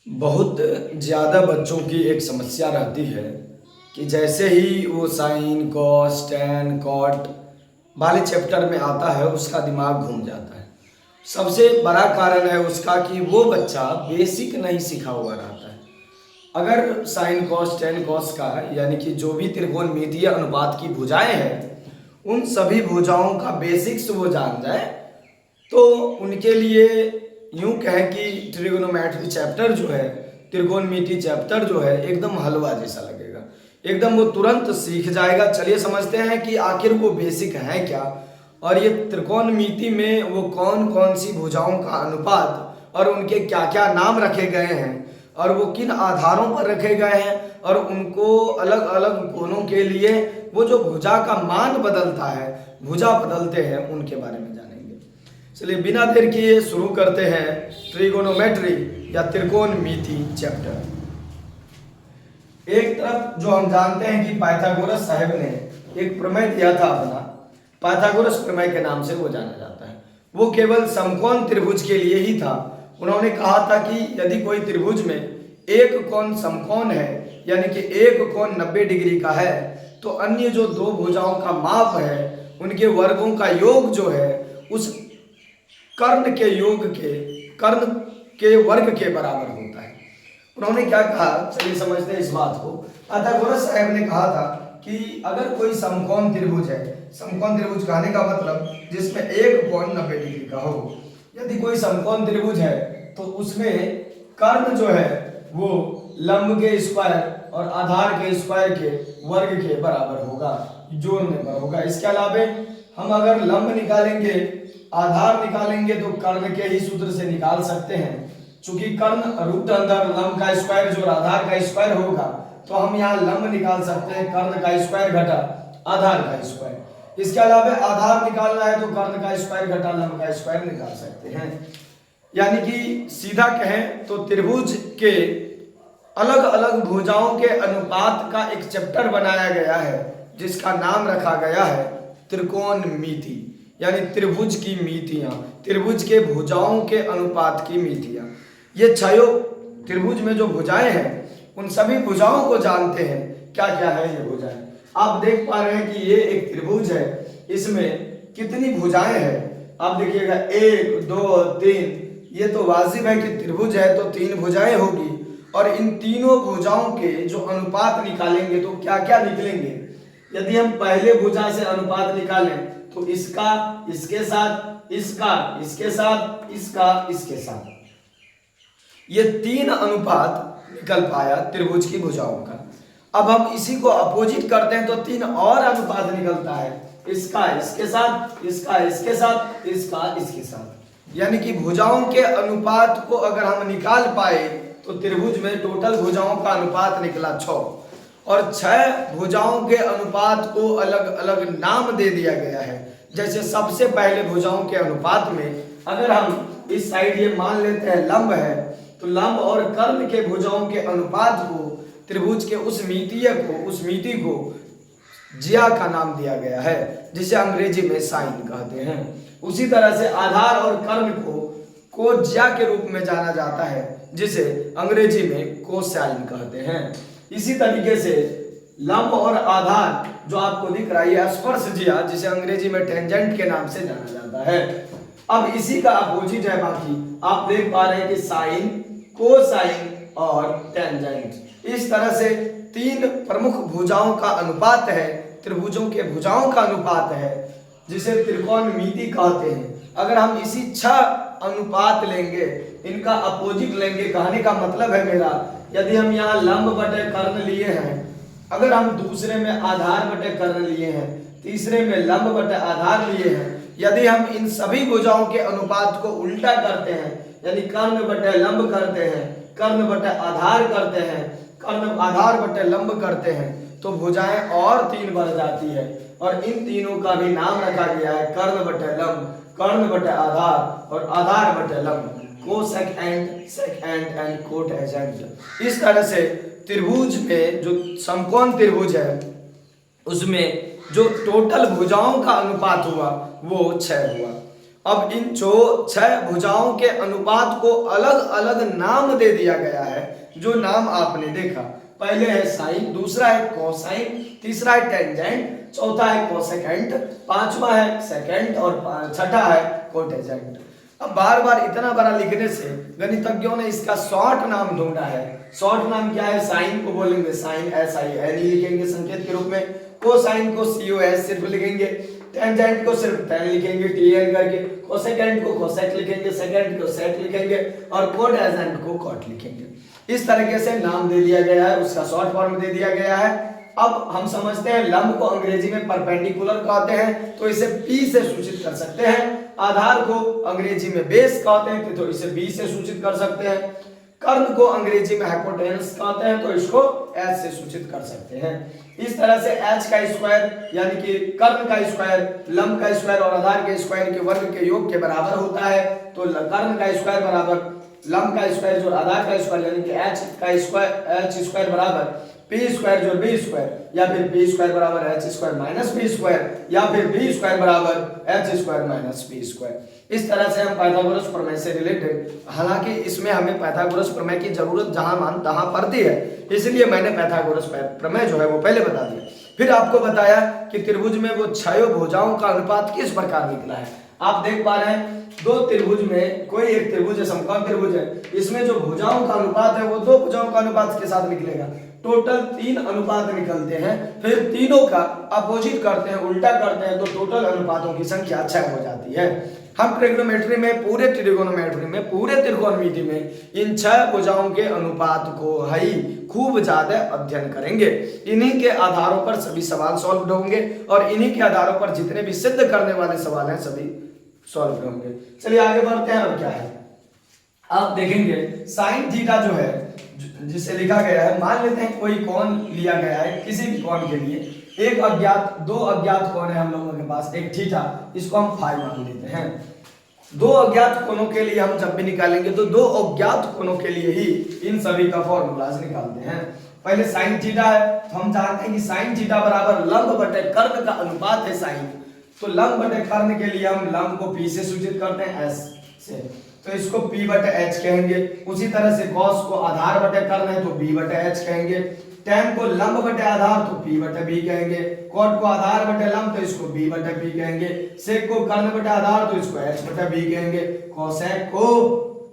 बहुत ज़्यादा बच्चों की एक समस्या रहती है कि जैसे ही वो साइन कॉस टैन कॉट वाले चैप्टर में आता है उसका दिमाग घूम जाता है। सबसे बड़ा कारण है उसका कि वो बच्चा बेसिक नहीं सीखा हुआ रहता है। अगर साइन कॉस टैन कॉस का यानी कि जो भी त्रिकोणमितीय अनुपात की भुजाएं हैं उन सभी भुजाओं का बेसिक्स वो जान जाए तो उनके लिए यूं कहें कि ट्रिगोनोमेट्री चैप्टर जो है, त्रिकोणमिति चैप्टर जो है एकदम हलवा जैसा लगेगा, एकदम वो तुरंत सीख जाएगा। चलिए समझते हैं कि आखिर वो बेसिक है क्या और ये त्रिकोणमिति में वो कौन कौन सी भुजाओं का अनुपात और उनके क्या क्या नाम रखे गए हैं और वो किन आधारों पर रखे गए हैं और उनको अलग अलग कोणों के लिए वो जो भुजा का मान बदलता है, भुजा बदलते हैं, उनके बारे में जानेंगे। चलिए बिना देर किए शुरू करते हैं ट्रिगोनोमेट्री या त्रिकोणमिति चैप्टर। एक तरफ जो हम जानते हैं कि पाइथागोरस साहब ने एक प्रमेय दिया था अपना, पाइथागोरस प्रमेय के नाम से वो जाना जाता है। वो केवल समकोण त्रिभुज के लिए ही था। उन्होंने कहा था कि यदि कोई त्रिभुज में एक कोण समकोण है यानी कि एक कोण 90 डिग्री का है तो अन्य जो दो भुजाओं का माप है उनके वर्गों का योग जो है उस कर्ण के वर्ग के बराबर होता है। उन्होंने क्या कहा, चलिए समझते हैं इस बात को। पाइथागोरस साहब ने कहा था कि अगर कोई समकोण त्रिभुज है, समकोण त्रिभुज कहने का मतलब जिसमें एक कोण 90 डिग्री का हो, यदि कोई समकोण त्रिभुज है तो उसमें कर्ण जो है वो लंब के स्क्वायर और आधार के स्क्वायर के वर्ग के बराबर होगा, जोड़ने पर होगा। इसके अलावा हम अगर लंब निकालेंगे, आधार निकालेंगे तो कर्ण के ही सूत्र से निकाल सकते हैं। चूंकि कर्ण रूट अंदर लंब का स्क्वायर जोड़ आधार का स्क्वायर होगा तो हम यहाँ लंब निकाल सकते हैं, कर्ण का स्क्वायर घटा आधार का स्क्वायर। इसके अलावा आधार निकालना है तो कर्ण का स्क्वायर घटा लंब का स्क्वायर निकाल सकते हैं। यानी कि सीधा कहें तो त्रिभुज के अलग अलग भुजाओं के अनुपात का एक चैप्टर बनाया गया है जिसका नाम रखा गया है त्रिकोणमिति, यानी त्रिभुज की मितियां, त्रिभुज के भुजाओं के अनुपात की मितियां। ये छयों त्रिभुज में जो भुजाएं हैं उन सभी भुजाओं को जानते हैं। क्या क्या है ये भुजाएं? आप देख पा रहे हैं कि ये एक त्रिभुज है, इसमें कितनी भुजाएं हैं आप देखिएगा, 1 2 3। ये तो वाजिब है कि त्रिभुज है तो 3 भुजाएं होगी और इन तीनों भुजाओं के जो अनुपात निकालेंगे तो क्या क्या निकलेंगे। यदि हम पहले भुजा से अनुपात निकालें तो इसका इसके साथ, इसका इसके साथ, इसका इसके साथ, ये 3 अनुपात निकल पाया त्रिभुज की भुजाओं का। अब हम इसी को अपोजिट करते हैं तो 3 और अनुपात निकलता है, इसका इसके साथ, इसका इसके साथ, इसका इसके साथ। यानी कि भुजाओं के अनुपात को अगर हम निकाल पाए तो त्रिभुज में टोटल भुजाओं का अनुपात निकला 6 और 6 भुजाओं के अनुपात को अलग अलग नाम दे दिया गया है। जैसे सबसे पहले भुजाओं के अनुपात में अगर हम इस साइड ये मान लेते हैं लंब है तो लंब और कर्ण के भुजाओं के अनुपात को त्रिभुज के उस मिति को ज्या का नाम दिया गया है जिसे अंग्रेजी में साइन कहते हैं। उसी तरह से आधार और कर्ण को ज्या के रूप में जाना जाता है जिसे अंग्रेजी में कोसाइन कहते हैं। इसी तरीके से लंब और आधार जो आपको दिख रहा है स्पर्शज्या जिसे अंग्रेजी में टेंजेंट के नाम से जाना जाता है। अब इसी का अपोजिट है बाकी, आप देख पा रहे हैं कि साइन, कोसाइन और टेंजेंट। इस तरह से 3 प्रमुख भुजाओं का अनुपात है, त्रिभुजों के भुजाओं का अनुपात है जिसे त्रिकोणमिति कहते हैं। अगर हम इसी 6 अनुपात लेंगे, इनका अपोजिट लेंगे, कहने का मतलब है मेरा, यदि हम यहाँ लंब बटे कर्ण लिए हैं, अगर हम दूसरे में आधार बटे कर्ण लिए हैं, तीसरे में लंब बटे आधार लिए हैं, यदि हम इन सभी भुजाओं के अनुपात को उल्टा करते हैं यानी कर्ण बटे लंब करते हैं, कर्ण बटे आधार करते हैं, कर्ण आधार बटे लंब करते हैं तो भुजाएं और 3 बढ़ जाती है और इन तीनों का भी नाम रखा गया है कर्ण बटे लंब, कर्ण बटे आधार और आधार बटे लंब, कोसेकेंट एंड कोटेंजेंट। इस तरह से त्रिभुज में जो समकोण त्रिभुज है उसमें जो टोटल भुजाओं का अनुपात हुआ वो 6 हुआ अब इन जो 6 भुजाओं के अनुपात को अलग अलग नाम दे दिया गया है, जो नाम आपने देखा। पहले है साइन, दूसरा है कोसाइन, तीसरा है टेंजेंट, चौथा है कोसेकेंट, पांचवा है सेकेंड और छठा है कोटेजेंट। अब बार बार इतना बड़ा लिखने से गणितज्ञों ने इसका शॉर्ट नाम ढूंढा है। शॉर्ट नाम क्या है? साइन को बोलेंगे साइन, SIN लिखेंगे संकेत के रूप में, कोसाइन को COS सिर्फ लिखेंगे, टेंजेंट को सिर्फ टेन लिखेंगे TN करके, कोसेकेंट को कोसेक लिखेंगे, सेकेंड को सेक लिखेंगे और कोटेजेंट को कॉट लिखेंगे। इस तरीके से नाम दे दिया गया है, उसका शॉर्ट फॉर्म दे दिया गया है। अब हम समझते हैं लंब को अंग्रेजी में परपेंडिकुलर कहते हैं, तो इसे P से सूचित कर सकते हैं। आधार को अंग्रेजी में बेस कहते हैं, तो इसे B से सूचित कर सकते हैं। कर्ण को अंग्रेजी में हाइपोटेनस कहते हैं, तो इसको H से सूचित कर सकते हैं। इस तरह से H का स्क्वायर यानी कि कर्ण का स्क्वायर लंब का स्क्वायर और आधार के स्क्वायर के वर्ग के योग के बराबर होता है। तो कर्ण का स्क्वायर बराबर लंब का स्क्वायर जो आधार का स्क्वायर यानी कि H स्क्वायर बराबर P स्क्वायर जो B स्क्वायर, या फिर P स्क्वायर बराबर H square minus B square, या फिर B स्क्वायर बराबर H square minus B square. इस तरह से हम पाइथागोरस प्रमेय से रिलेटेड, हालांकि इसमें हमें पाइथागोरस प्रमेय की जरूरत जहां मान तहां पड़ती है, इसलिए मैंने पाइथागोरस प्रमेय जो है वो पहले बता दिया। फिर आपको बताया कि त्रिभुज में वो 6 भुजाओं का अनुपात किस प्रकार निकला है। आप देख पा रहे हैं दो त्रिभुज में कोई एक त्रिभुज है, समकोण त्रिभुज है, इसमें जो भुजाओं का अनुपात है वो 2 भुजाओं का अनुपात के साथ निकलेगा। टोटल 3 अनुपात निकलते हैं, फिर तीनों का अपोजिट करते हैं, उल्टा करते हैं, तो टोटल अनुपातों की संख्या 6 हो जाती है। हम ट्रिग्नोमेट्री में, पूरे ट्रिगोनोमेट्री में, पूरे त्रिकोणमिति में इन 6 भुजाओं के अनुपात को ही खूब ज्यादा अध्ययन करेंगे। इन्हीं के आधारों पर सभी सवाल सॉल्व होंगे और इन्हीं के आधारों पर जितने भी सिद्ध करने वाले सवाल हैं सभी सॉल्व होंगे। चलिए आगे बढ़ते हैं। अब क्या है आप देखेंगे, साइन थीटा जो है जिसे लिखा गया है, मान लेते हैं कोई कोण लिया गया है किसी भी कोण के लिए, एक अज्ञात, 2 अज्ञात कोण है हम लोगों के पास, एक थीटा, इसको हम फाई मान लेते हैं। 2 अज्ञात कोणों के लिए हम जब भी निकालेंगे तो 2 अज्ञात कोणों के लिए ही इन सभी का फॉर्मूलाज निकालते हैं। पहले साइन थीटा है, तो हम जानते हैं कि साइन थीटा बराबर लंब बटे कर्ण का अनुपात है साइन। तो लंब बटे कर्ण के लिए हम लंब को P से सूचित करते हैं S से, तो इसको P बटे H कहेंगे। उसी तरह से cos को आधार बटे कर्ण है तो B बटे H कहेंगे। tan को लंब बटे आधार तो P बटे B कहेंगे। cot को आधार बटे लंब तो इसको B बटे P कहेंगे। sec को कर्ण बटे आधार तो इसको H बटे B कहेंगे। cosec को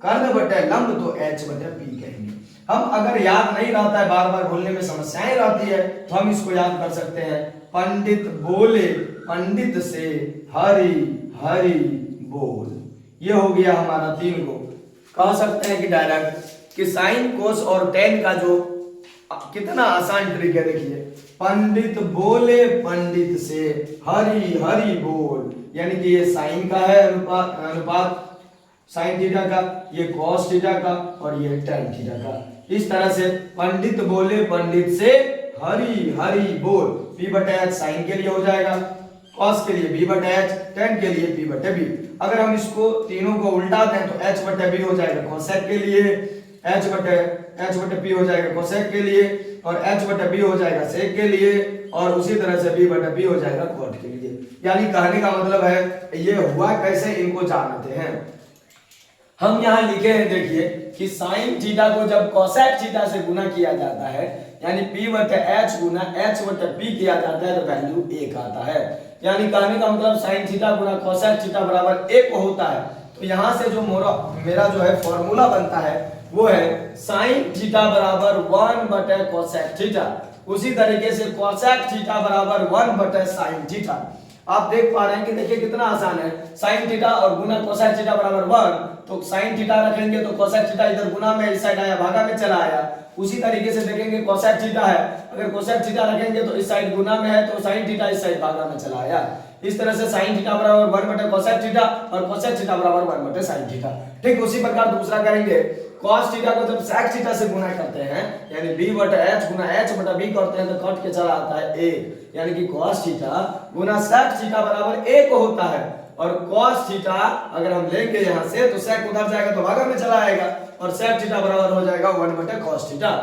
कर्ण बटे लंब तो H बटे P कहेंगे। हम अगर याद नहीं रहता है, बार बार बोलने में समस्याएं रहती है, तो हम इसको याद कर सकते हैं, पंडित बोले पंडित से हरि हरि बोल। ये हो गया हमारा 3 को। कह सकते हैं कि डायरेक्ट कि साइन कोस और टेन का जो कितना आसान ट्रिक है, देखिए, पंडित बोले पंडित से हरि हरि बोल, यानी कि ये साइन का है अनुपात साइन थीटा का, ये कॉस थीटा का और ये टेन थीटा का। इस तरह से पंडित बोले पंडित से हरि हरि बोल, P बटे H साइन के लिए हो जाएगा, कॉस के लिए B बटे H, टेन के लिए P बटे B। अगर हम इसको तीनों को उल्टा दें तो H बटे B हो जाएगा कोसेक के लिए, H बटे P हो जाएगा कोसेक के लिए, और H बटे B हो जाएगा सेक के लिए, और उसी तरह से B बटे B हो जाएगा कॉट के लिए। यानी कहने का मतलब है ये हुआ कैसे, इनको जानते हैं। हम यहाँ लिखे हैं, देखिए कि साइन थीटा को जब कोसेक थीटा से गुना किया जाता है, यानी P बटे H गुना H बटे P किया जाता है, तो वैल्यू 1 आता है। यानी कहने का मतलब साइन थीटा गुना कोसेक थीटा बराबर 1 होता है। तो यहाँ से जो मेरा जो है फॉर्मूला बनता है वो है साइन थीटा बराबर 1 बटे कोसेक थीटा। उसी तरीके से कोसेक थीटा बराबर 1 बटे साइन थीटा। आप देख पा रहे हैं कि देखिए कितना आसान है, साइन थीटा और गुना कोसेक थीटा बराबर 1, तो साइन थीटा रखेंगे तो कोसेक थीटा इधर गुना में इस साइड आया, भागा में चला आया। उसी तरीके से देखेंगे कोसेक थीटा है, अगर कोसेक थीटा रखेंगे तो इस साइड गुना में है तो साइन थीटा इस साइड भागा में चला आया। इस तरह से साइन थीटा बराबर 1 बटे कोसेक थीटा और कोसेक थीटा बराबर 1 बटे साइन थीटा। ठीक उसी प्रकार दूसरा करेंगे, cos थीटा को जब sec थीटा से गुना करते हैं, यानी b बटे h गुना h बटा b करते हैं, तो कट के चला आता है 1, यानी कि cos थीटा गुना sec थीटा बराबर 1 होता है। और cos थीटा अगर हम लेंगे यहाँ से तो sec उधर जाएगा तो भागा में चला आएगा, और sec थीटा बराबर हो जाएगा 1 बटे cos थीटा।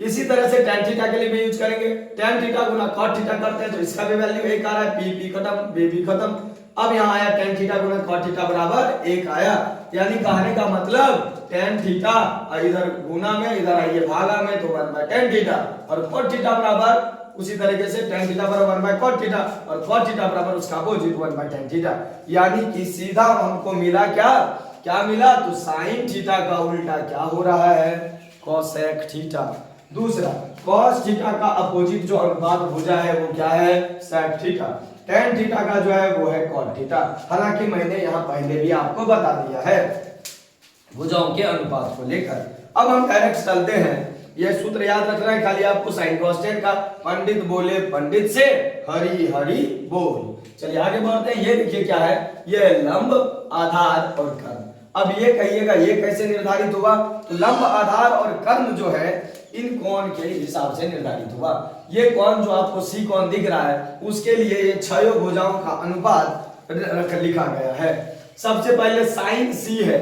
इसी तरह से tan थीटा के लिए भी यूज करेंगे, tan थीटा गुना cot थीटा करते हैं तो इसका भी वैल्यू 1 आ रहा है, p खत्म, b खत्म, अब यहाँ आया tan थीटा गुना cot थीटा बराबर 1 आया, यानी कहने का मतलब tan थीटा और इधर गुना में इधर आइए भागा में तो 1/tan थीटा और cot थीटा बराबर उसी तरीके से tan थीटा बराबर 1/cot थीटा और cot थीटा बराबर उसका अपोजिट 1/tan थीटा, यानी कि सीधा हमको मिला क्या मिला, तो sin थीटा का उल्टा क्या हो रहा है, cosec थीटा। दूसरा cos थीटा का अपोजिट जो अनुपात भुजा है वो क्या है, sec थीटा। tan थीटा का जो है वो है cot थीटा। हालांकि मैंने यहाँ पहले भी आपको बता दिया है भुजाओं के अनुपात को लेकर। अब हम डायरेक्ट चलते हैं, ये सूत्र याद रखना है खाली आपको sin cos tan का, पंडित बोले पंडित से हरि हरि बोल। चलिए आगे बढ़ते हैं। ये देखिए क्या है, ये लंब आधार और कर्ण। अब ये कहिएगा ये कैसे निर्धारित हुआ, तो लंब आधार और कर्ण जो है इन कोण के हिसाब से निर्धारित हुआ। ये कोण जो आपको सी कोण दिख रहा है उसके लिए ये छह भुजाओं का अनुपात लिखा गया है। सबसे पहले साइन सी है,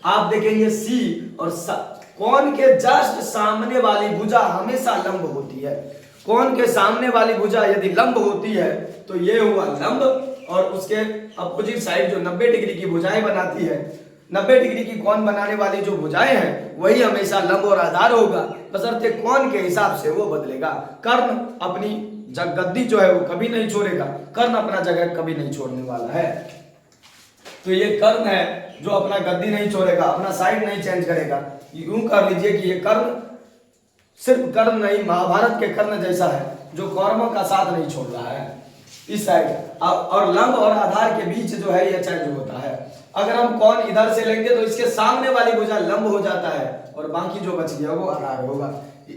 आप देखेंगे सी और कोण के जस्ट सामने वाली भुजा हमेशा लंब होती है। कोण के सामने वाली भुजा यदि लंब होती है तो ये हुआ लंब, और उसके अपोजिट साइड जो 90 डिग्री की भुजाएं बनाती है, 90 डिग्री की कोण बनाने वाली जो भुजाएं हैं वही हमेशा लंब और आधार होगा, बशर्ते कोण के हिसाब से वो बदलेगा। कर्ण अपनी गद्दी जो है वो कभी नहीं छोड़ेगा, कर्ण अपना जगह कभी नहीं छोड़ने वाला है। तो ये कर्ण है जो अपना गद्दी नहीं छोड़ेगा, अपना साइड नहीं चेंज करेगा। यूं कर लीजिए कि ये कर्ण सिर्फ कर्ण नहीं, महाभारत के कर्ण जैसा है जो कौरवों का साथ नहीं छोड़ रहा है इस साइड। और लंब और आधार के बीच जो है ये चेंज होता है। अगर हम कोण इधर से लेंगे तो इसके सामने वाली भुजा लंब हो जाता है और बाकी जो बच गया वो आधार होगा।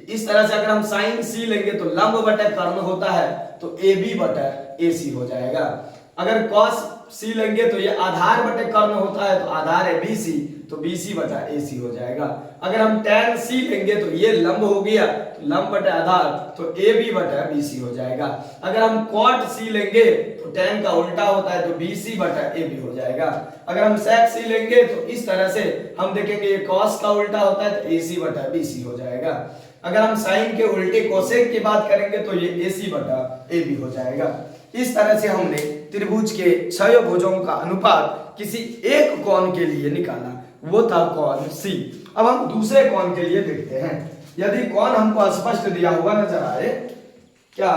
इस तरह से अगर हम साइन सी लेंगे तो लंब बटे कर्ण होता है तो ए बी बटे ए सी हो जाएगा। अगर कॉस सी लेंगे तो ये आधार बटे कर्ण होता है तो आधार है बी सी, तो बी सी बटा ए सी हो जाएगा। अगर हम tan सी लेंगे तो ये लंब हो गया तो लंब बटे आधार तो ए बी बटा बी सी हो जाएगा। अगर हम cot सी लेंगे तो tan का उल्टा होता है तो बी सी बटा ए बी हो जाएगा। अगर हम sec सी लेंगे तो इस तरह से हम देखेंगे ये cos का उल्टा होता है तो ए सी बटा बी सी हो जाएगा। अगर हम साइन के उल्टे कोसेक की बात करेंगे तो ये ए सी बटा ए बी हो जाएगा। इस तरह से हमने त्रिभुज के छह भुजाओं का अनुपात किसी एक कोण के लिए निकाला, वो था कोण सी। अब हम दूसरे कोण के लिए देखते हैं। यदि कोण हमको स्पष्ट दिया हुआ नजर आए क्या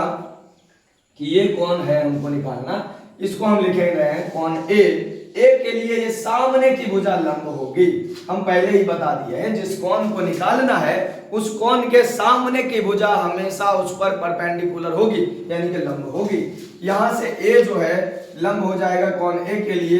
कि ये कोण है हमको निकालना, इसको हम लिखेंगे कोण ए के लिए ये सामने की भुजा लंब होगी। हम पहले ही बता दिए हैं जिस कोण को निकालना है उस कोण के सामने की भुजा हमेशा उस पर परपेंडिकुलर होगी, यानी कि लंब होगी। यहां से ए जो है लंब हो जाएगा कोण ए के लिए,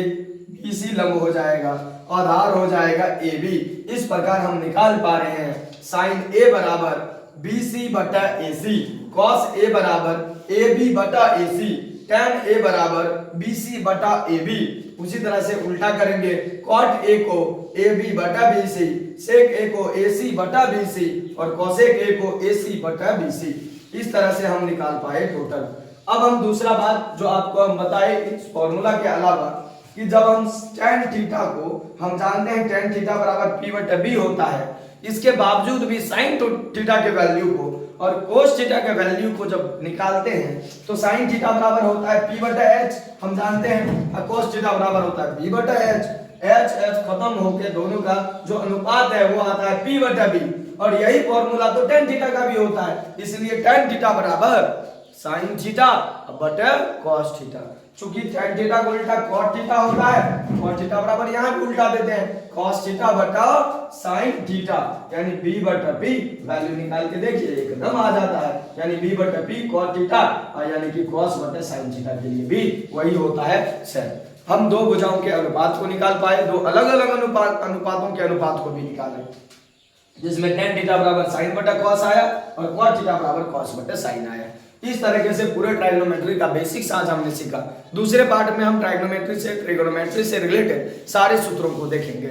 बीसी लंब हो जाएगा, आधार हो जाएगा ए बी। इस प्रकार हम निकाल पा रहे हैं साइन ए बराबर बीसी बटा ए सी, कॉस ए बराबर ए बी बटा ए सी, tan ए बराबर बीसी बटा ए बी। उसी तरह से उल्टा करेंगे, cot ए को ए बी बटा बी सी, sec ए को ए सी बटा बी सी और cosec ए को ए सी बटा बी सी। इस तरह से हम निकाल पाए टोटल। अब हम दूसरा बात जो आपको हम बताए इस फॉर्मूला के अलावा कि जब हम tan थीटा को हम जानते हैं tan थीटा बराबर p बटा b होता है, इसके बावजूद भी sin थीटा के वैल्यू को और cos थीटा के वैल्यू को जब निकालते हैं तो sin थीटा बराबर होता है p बटा h हम जानते हैं, और cos थीटा बराबर होता है p बटा h। h खत्म होके दोनों का जो अनुपात है वो आता है p बटा b, और यही फॉर्मूला तो tan थीटा का भी होता है। इसलिए tan थीटा बराबर sin थीटा बटा cos थीटा। चूंकि tan थीटा को उल्टा cot थीटा होता है, cot थीटा बराबर यहाँ भी उल्टा देते हैं cos थीटा बटा sin थीटा, यानी b बटा p। वैल्यू निकाल के देखिए एकदम आ जाता है, यानी b बटा p cot थीटा, और यानी कि cos बटा sin थीटा के लिए भी वही होता है sec। हम दो भुजाओं के अनुपात को निकाल पाए, दो अलग अलग अनुपातों के अनुपात को भी निकाले, जिसमें tan थीटा बराबर sin बटा cos आया और cot थीटा बराबर cos बटा sin आया। इस तरीके से पूरे ट्राइगोनोमेट्री का बेसिक्स आज हमने सीखा। दूसरे पार्ट में हम ट्राइगोनोमेट्री से, ट्रिगोनोमेट्री से रिलेटेड सारे सूत्रों को देखेंगे।